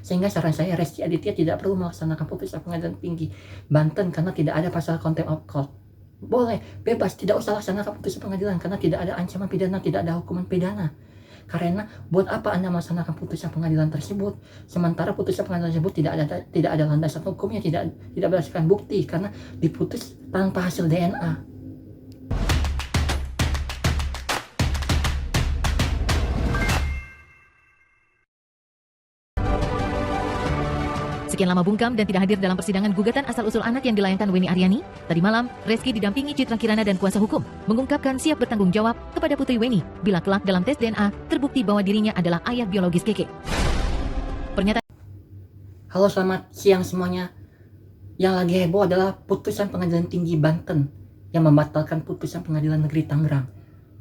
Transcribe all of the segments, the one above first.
Sehingga saran saya Rezky Aditya tidak perlu melaksanakan putusan Pengadilan Tinggi Banten karena tidak ada pasal contempt of court. Boleh, bebas, tidak usah laksanakan putusan pengadilan karena tidak ada ancaman pidana, tidak ada hukuman pidana. Karena buat apa Anda melaksanakan putusan pengadilan tersebut sementara putusan pengadilan tersebut tidak ada landasan hukumnya, tidak berdasarkan bukti karena diputus tanpa hasil DNA. Sekian lama bungkam dan tidak hadir dalam persidangan gugatan asal-usul anak yang dilayangkan Weni Aryani. Tadi malam, Rezky didampingi Citra Kirana dan kuasa hukum, mengungkapkan siap bertanggung jawab kepada putri Weni bila kelak dalam tes DNA terbukti bahwa dirinya adalah ayah biologis Keke. Pernyataan. Halo, selamat siang semuanya. Yang lagi heboh adalah putusan Pengadilan Tinggi Banten yang membatalkan putusan Pengadilan Negeri Tangerang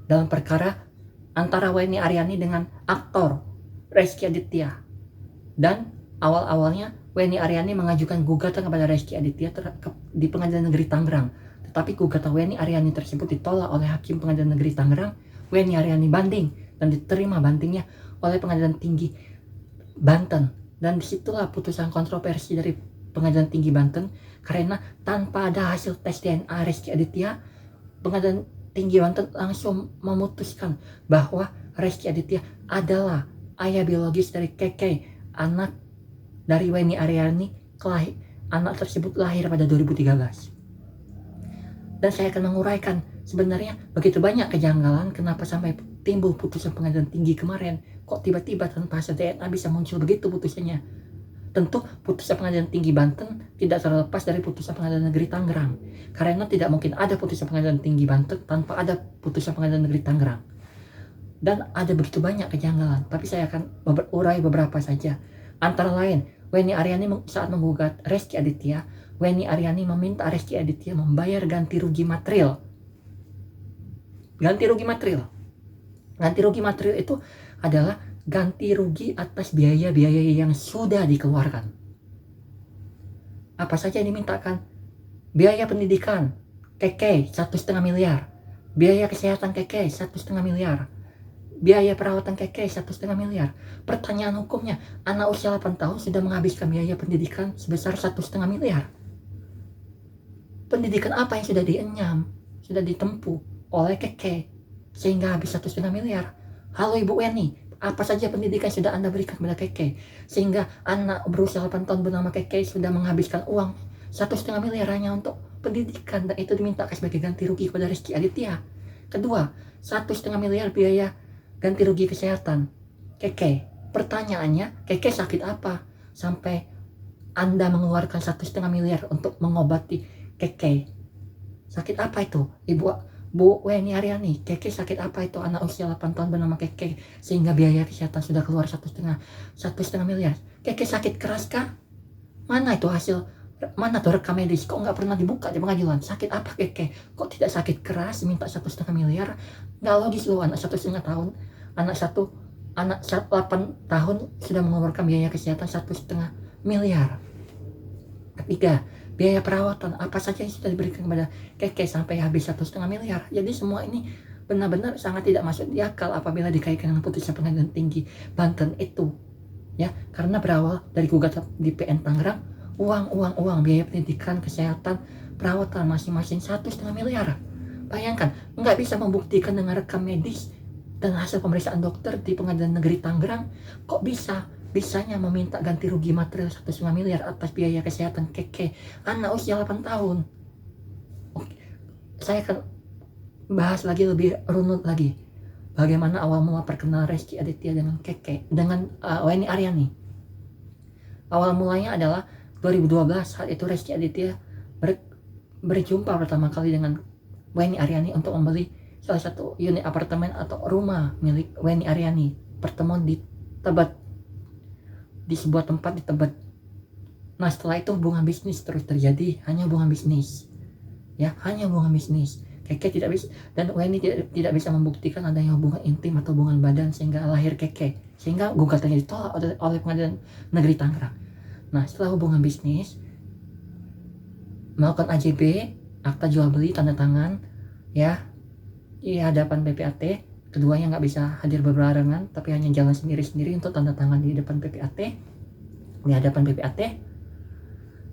dalam perkara antara Weni Aryani dengan aktor Rezky Aditya. Dan awal-awalnya Weni Aryani mengajukan gugatan kepada Rezky Aditya di Pengadilan Negeri Tangerang. Tetapi gugatan Weni Aryani tersebut ditolak oleh Hakim Pengadilan Negeri Tangerang. Weni Aryani banding dan diterima bandingnya oleh Pengadilan Tinggi Banten. Dan disitulah putusan kontroversi dari Pengadilan Tinggi Banten karena tanpa ada hasil tes DNA Rezky Aditya, Pengadilan Tinggi Banten langsung memutuskan bahwa Rezky Aditya adalah ayah biologis dari Keke, anak dari Weni Aryani. Anak tersebut lahir pada 2013. Dan saya akan menguraikan sebenarnya begitu banyak kejanggalan kenapa sampai timbul putusan Pengadilan Tinggi kemarin. Kok tiba-tiba tanpa hasil DNA bisa muncul begitu putusannya. Tentu putusan Pengadilan Tinggi Banten tidak terlepas dari putusan Pengadilan Negeri Tangerang. Karena tidak mungkin ada putusan Pengadilan Tinggi Banten tanpa ada putusan Pengadilan Negeri Tangerang. Dan ada begitu banyak kejanggalan, tapi saya akan berurai beberapa saja. Antara lain, Weni Aryani saat menggugat Rezky Aditya, Weni Aryani meminta Rezky Aditya membayar ganti rugi material. Ganti rugi material. Ganti rugi material itu adalah ganti rugi atas biaya-biaya yang sudah dikeluarkan. Apa saja yang dimintakan? Biaya pendidikan Keke 1,5 miliar. Biaya kesehatan Keke 1,5 miliar. Biaya perawatan Keke 1,5 miliar. Pertanyaan hukumnya, anak usia 8 tahun sudah menghabiskan biaya pendidikan sebesar 1,5 miliar. Pendidikan apa yang sudah dienyam, sudah ditempuh oleh Keke sehingga habis 1,5 miliar? Halo Ibu Weni, apa saja pendidikan sudah Anda berikan kepada Keke sehingga anak berusia 8 tahun bernama Keke sudah menghabiskan uang 1,5 miliar hanya untuk pendidikan, dan itu dimintakan sebagai ganti rugi kepada Rezky Aditya. Kedua, 1,5 miliar biaya ganti rugi kesehatan Keke. Pertanyaannya, Keke sakit apa sampai Anda mengeluarkan 1,5 miliar untuk mengobati Keke? Sakit apa itu? Bu Weni Aryani, Keke sakit apa itu? Anak usia 8 tahun bernama Keke sehingga biaya kesehatan sudah keluar 1,5 miliar. Keke sakit keras kah? Mana itu hasil? Mana tuh rekam medis? Kok nggak pernah dibuka di pengadilan? Sakit apa Keke? Kok tidak sakit keras minta 1,5 miliar? Nggak logis loh, anak 1,5 tahun, anak 8 tahun sudah mengeluarkan biaya kesehatan 1,5 miliar. Ketiga, biaya perawatan apa saja yang sudah diberikan kepada Keke sampai habis 1,5 miliar. Jadi semua ini benar-benar sangat tidak masuk di akal apabila dikaitkan dengan putusan Pengadilan Tinggi Banten itu, ya, karena berawal dari gugatan di PN Tangerang, uang biaya pendidikan, kesehatan, perawatan masing-masing 1,5 miliar. Bayangkan, nggak bisa membuktikan dengan rekam medis dan hasil pemeriksaan dokter di Pengadilan Negeri Tangerang. Kok bisanya meminta ganti rugi material 1,5 miliar atas biaya kesehatan Keke, anak usia 8 tahun. Oke, saya akan bahas lagi lebih runut lagi bagaimana awal mula perkenalan Rezky Aditya dengan Keke, dengan Weni Aryani. Awal mulanya adalah 2012, saat itu Rezky Aditya berjumpa pertama kali dengan Weni Aryani untuk membeli salah satu unit apartemen atau rumah milik Weni Aryani. Pertemuan di Tebet, di sebuah tempat di Tebet. Nah, setelah itu hubungan bisnis terus terjadi, hanya hubungan bisnis, ya, hanya hubungan bisnis. Keke tidak bisa, dan Weni tidak bisa membuktikan adanya hubungan intim atau hubungan badan sehingga lahir Keke, sehingga gugatannya ditolak oleh Pengadilan Negeri Tangerang. Nah, setelah hubungan bisnis, melakukan AJB, akta jual beli, tanda tangan, ya, di hadapan PPAT. Keduanya nggak bisa hadir berbarengan, tapi hanya jalan sendiri-sendiri untuk tanda tangan di depan PPAT. di hadapan PPAT.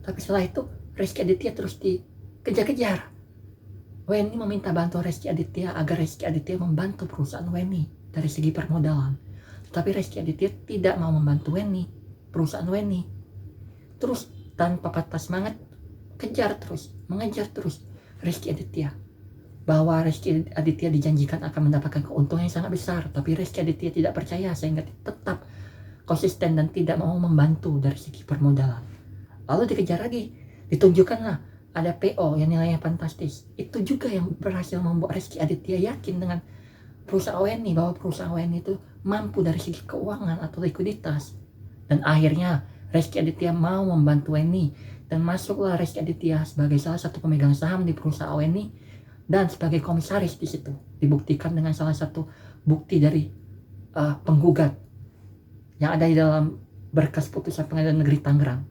Tapi setelah itu Rezky Aditya terus dikejar-kejar. WNI meminta bantuan Rezky Aditya agar Rezky Aditya membantu perusahaan WNI dari segi permodalan. Tapi Rezky Aditya tidak mau membantu WNI, perusahaan WNI. Terus tanpa patah semangat mengejar terus Rezky Aditya. Bahwa Rezky Aditya dijanjikan akan mendapatkan keuntungan yang sangat besar, tapi Rezky Aditya tidak percaya sehingga tetap konsisten dan tidak mau membantu dari segi permodalan. Lalu dikejar lagi, ditunjukkanlah ada PO yang nilainya fantastis. Itu juga yang berhasil membuat Rezky Aditya yakin dengan perusahaan WNI bahwa perusahaan WNI itu mampu dari segi keuangan atau likuiditas. Dan akhirnya Rezky Aditya mau membantu WNI dan masuklah Rezky Aditya sebagai salah satu pemegang saham di perusahaan WNI dan sebagai komisaris di situ. Dibuktikan dengan salah satu bukti dari penggugat yang ada di dalam berkas putusan Pengadilan Negeri Tangerang.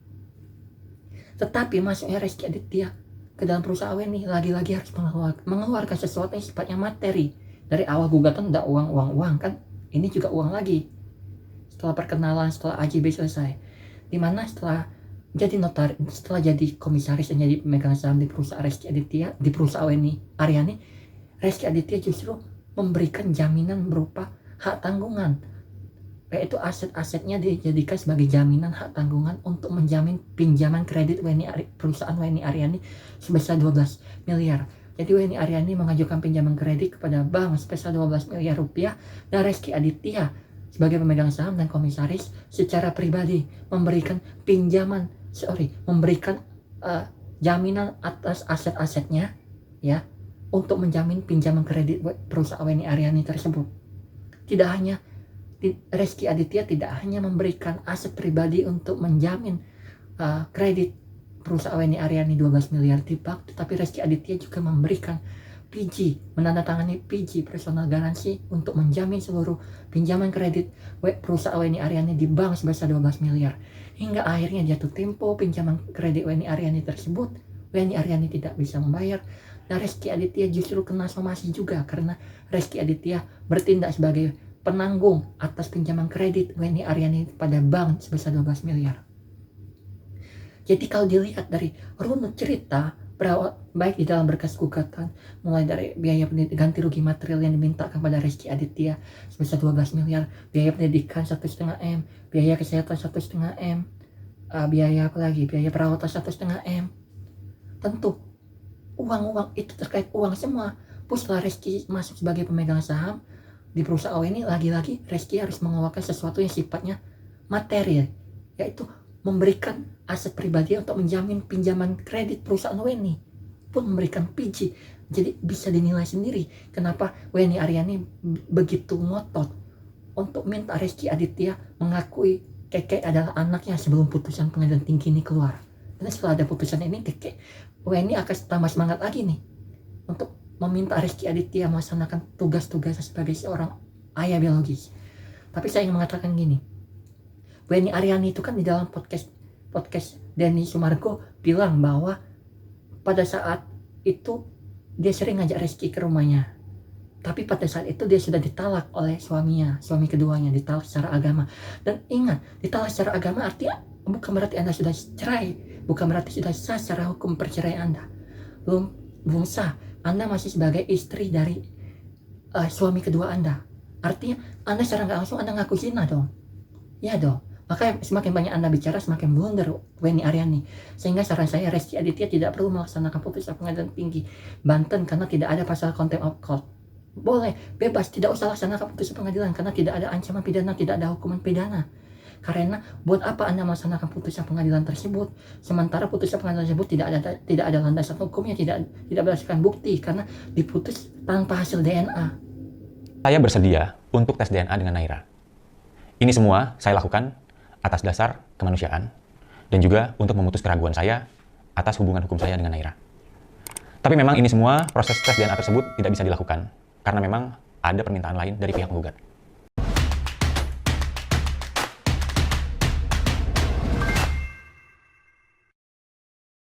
Tetapi masuknya Rezky Aditya ke dalam perusahaan WNI lagi-lagi harus mengeluarkan sesuatu yang sifatnya materi. Dari awal gugatan udah uang kan, ini juga uang lagi. Setelah perkenalan, setelah AJB selesai, dimana setelah jadi komisaris dan jadi pemegang saham di perusahaan Rezky Aditya, di perusahaan WNI Aryani, Rezky Aditya justru memberikan jaminan berupa hak tanggungan, yaitu aset-asetnya dijadikan sebagai jaminan hak tanggungan untuk menjamin pinjaman kredit perusahaan WNI Aryani sebesar 12 miliar. Jadi WNI Aryani mengajukan pinjaman kredit kepada bank sebesar 12 miliar rupiah dan Rezky Aditya sebagai pemegang saham dan komisaris secara pribadi memberikan jaminan atas aset-asetnya ya untuk menjamin pinjaman kredit perusahaan WNI Aryani tersebut. Rezky Aditya tidak hanya memberikan aset pribadi untuk menjamin kredit perusahaan WNI Aryani 12 miliar di bank, tetapi Rezky Aditya juga memberikan menandatangani PG personal garansi untuk menjamin seluruh pinjaman kredit perusahaan WNI Aryani di bank sebesar 12 miliar. Hingga akhirnya jatuh tempo pinjaman kredit WNI Aryani tersebut, WNI Aryani tidak bisa membayar, dan Rezky Aditya justru kena somasi juga karena Rezky Aditya bertindak sebagai penanggung atas pinjaman kredit WNI Aryani pada bank sebesar 12 miliar. Jadi kalau dilihat dari runut cerita, baik di dalam berkas gugatan, mulai dari biaya ganti rugi material yang diminta kepada Rezky Aditya sebesar 12 miliar, biaya pendidikan 1,5 M, biaya kesehatan 1,5 M, biaya perawatan 1,5 M. Tentu uang itu terkait uang semua. Plus setelah Rezky masuk sebagai pemegang saham di perusahaan ini, lagi-lagi Rezky harus mengeluarkan sesuatu yang sifatnya material, yaitu memberikan aset pribadi untuk menjamin pinjaman kredit perusahaan WNI, pun memberikan PG. Jadi bisa dinilai sendiri kenapa WNI Aryani begitu ngotot untuk minta Rezky Aditya mengakui Keke adalah anaknya sebelum putusan pengadilan tinggi ini keluar. Dan setelah ada putusan ini, WNI akan tambah semangat lagi nih untuk meminta Rezky Aditya melaksanakan tugas-tugasnya sebagai seorang ayah biologis. Tapi saya ingin mengatakan gini, WNI Aryani itu kan di dalam podcast Denny Sumargo bilang bahwa pada saat itu dia sering ngajak Rezky ke rumahnya. Tapi pada saat itu dia sudah ditalak oleh suami keduanya, ditalak secara agama. Dan ingat, ditalak secara agama artinya bukan berarti Anda sudah cerai, bukan berarti sudah sah secara hukum perceraian Anda. Belum sah, Anda masih sebagai istri dari suami kedua Anda. Artinya Anda secara nggak langsung Anda ngaku zina dong. Ya dong. Maka semakin banyak Anda bicara, semakin blunder WNI Aryani. Sehingga saran saya, Rezky Aditya tidak perlu melaksanakan putusan pengadilan tinggi Banten karena tidak ada pasal contempt of court. Boleh, bebas, tidak usah laksanakan putusan pengadilan karena tidak ada ancaman pidana, tidak ada hukuman pidana. Karena buat apa Anda melaksanakan putusan pengadilan tersebut sementara putusan pengadilan tersebut tidak ada landasan hukumnya, tidak berdasarkan bukti karena diputus tanpa hasil DNA. Saya bersedia untuk tes DNA dengan Naira. Ini semua saya lakukan atas dasar kemanusiaan dan juga untuk memutus keraguan saya atas hubungan hukum saya dengan Naira. Tapi memang ini semua proses tes DNA tersebut tidak bisa dilakukan karena memang ada permintaan lain dari pihak penggugat.